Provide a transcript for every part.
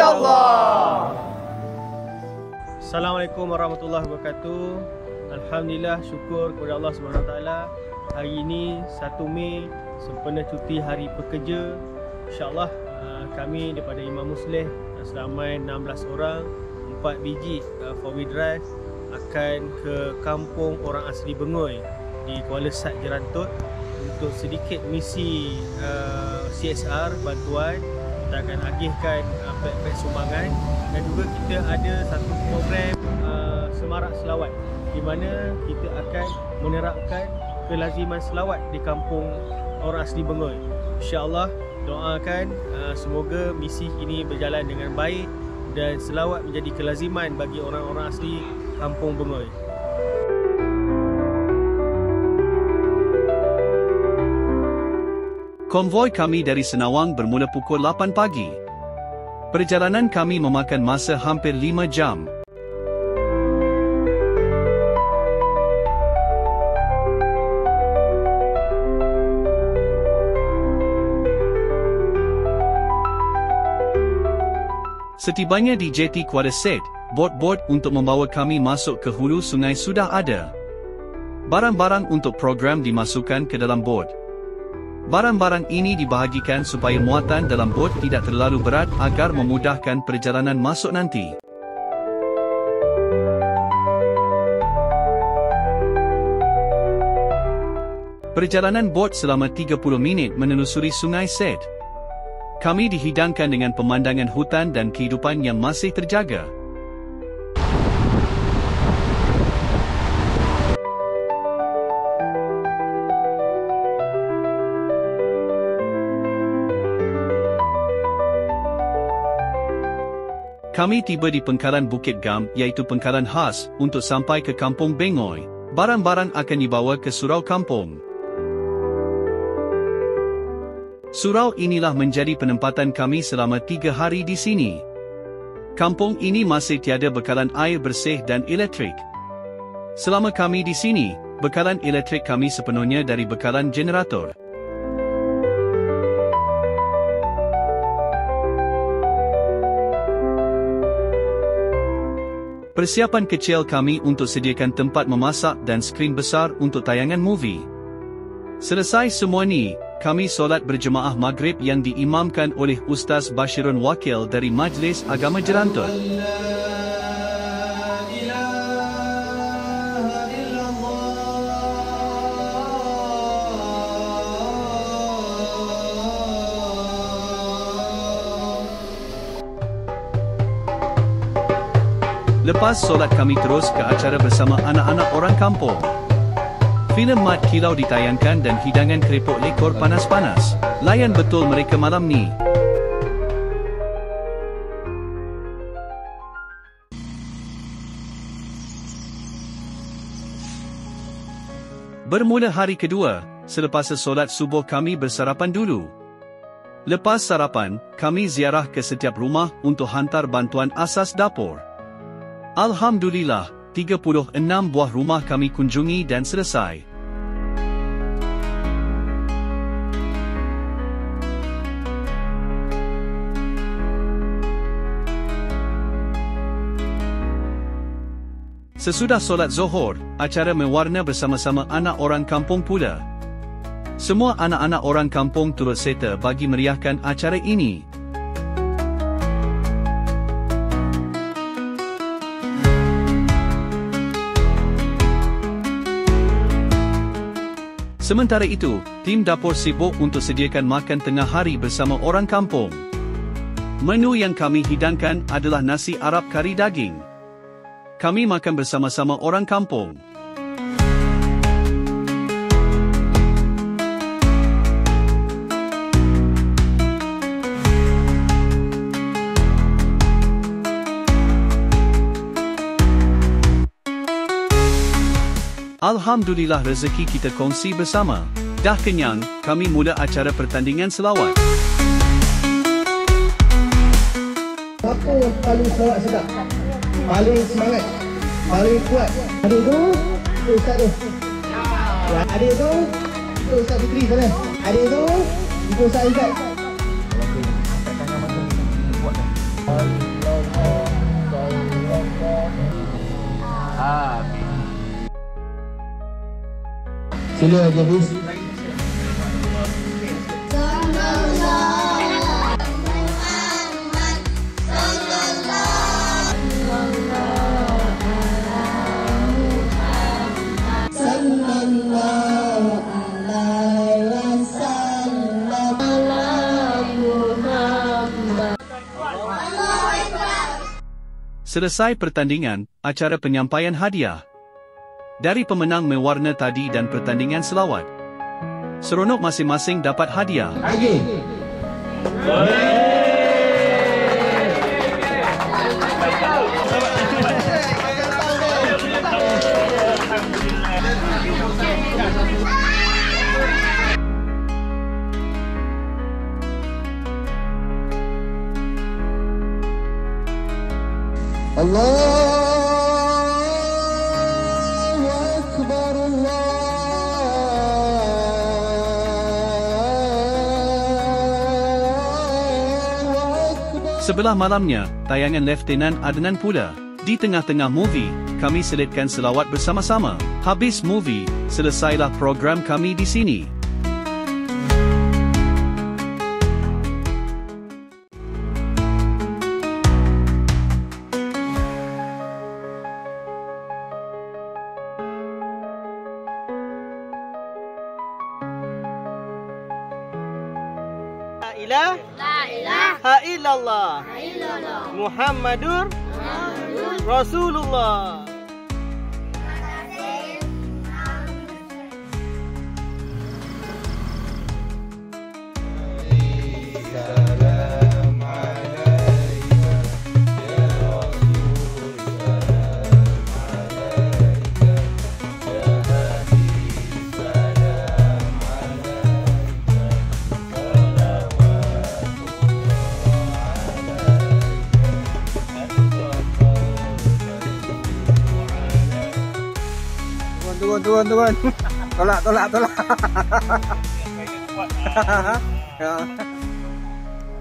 insya-Allah. Assalamualaikum warahmatullahi wabarakatuh. Alhamdulillah, syukur kepada Allah Subhanahu Wa Taala. Hari ini 1 Mei sempena cuti hari pekerja. InsyaAllah kami daripada Imam Musleh seramai 16 orang, 4 biji 4-wheel drive akan ke kampung orang asli Bengoi di Kuala Sat Jerantut untuk sedikit misi CSR bantuan. Kita akan agihkan beg-beg sumbangan dan juga kita ada satu program semarak selawat di mana kita akan menerapkan kelaziman selawat di kampung orang asli Bengoi. InsyaAllah doakan semoga misi ini berjalan dengan baik dan selawat menjadi kelaziman bagi orang-orang asli kampung Bengoi. Konvoi kami dari Senawang bermula pukul 8 pagi. Perjalanan kami memakan masa hampir 5 jam. Setibanya di jeti Kuala Sat, bot-bot untuk membawa kami masuk ke hulu sungai sudah ada. Barang-barang untuk program dimasukkan ke dalam bot. Barang-barang ini dibahagikan supaya muatan dalam bot tidak terlalu berat agar memudahkan perjalanan masuk nanti. Perjalanan bot selama 30 minit menelusuri Sungai Sat. Kami dihidangkan dengan pemandangan hutan dan kehidupan yang masih terjaga. Kami tiba di pengkalan Bukit Gam iaitu pengkalan khas untuk sampai ke kampung Bengoi. Barang-barang akan dibawa ke surau kampung. Surau inilah menjadi penempatan kami selama 3 hari di sini. Kampung ini masih tiada bekalan air bersih dan elektrik. Selama kami di sini, bekalan elektrik kami sepenuhnya dari bekalan generator. Persiapan kecil kami untuk sediakan tempat memasak dan skrin besar untuk tayangan movie. Selesai semua ni, kami solat berjemaah maghrib yang diimamkan oleh Ustaz Bashirun Wakil dari Majlis Agama Jerantut. Lepas solat kami terus ke acara bersama anak-anak orang kampung. Filem Mat Kilau ditayangkan dan hidangan keripuk lekor panas-panas. Layan betul mereka malam ni. Bermula hari kedua, selepas solat subuh kami bersarapan dulu. Lepas sarapan, kami ziarah ke setiap rumah untuk hantar bantuan asas dapur. Alhamdulillah, 36 buah rumah kami kunjungi dan selesai. Sesudah solat Zuhur, acara mewarna bersama-sama anak orang kampung pula. Semua anak-anak orang kampung turut serta bagi meriahkan acara ini. Sementara itu, tim dapur sibuk untuk sediakan makan tengah hari bersama orang kampung. Menu yang kami hidangkan adalah nasi Arab kari daging. Kami makan bersama-sama orang kampung. Alhamdulillah rezeki kita kongsi bersama. Dah kenyang, kami mula acara pertandingan selawat. Siapa yang paling selawat sedap? Paling semangat? Paling kuat? Adik tu, itu Ustaz tu. Ya. Adik tu, itu Ustaz Fitri sana. Adik tu, itu Ustaz Izzat. Okey, angkat tangan macam ni kuat dah. Sila Jabis. Selesai pertandingan, acara penyampaian hadiah dari pemenang mewarna tadi dan pertandingan selawat. Seronok masing-masing dapat hadiah. Lagi. Allahu Akbar, Allahu Akbar. Sebelah malamnya, tayangan Lieutenant Adnan pula. Di tengah-tengah movie, kami selitkan selawat bersama-sama. Habis movie, selesailah program kami di sini. La ilaha illallah Muhammadur Rasulullah. Turun. Tolak.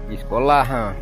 Di sekolah ha.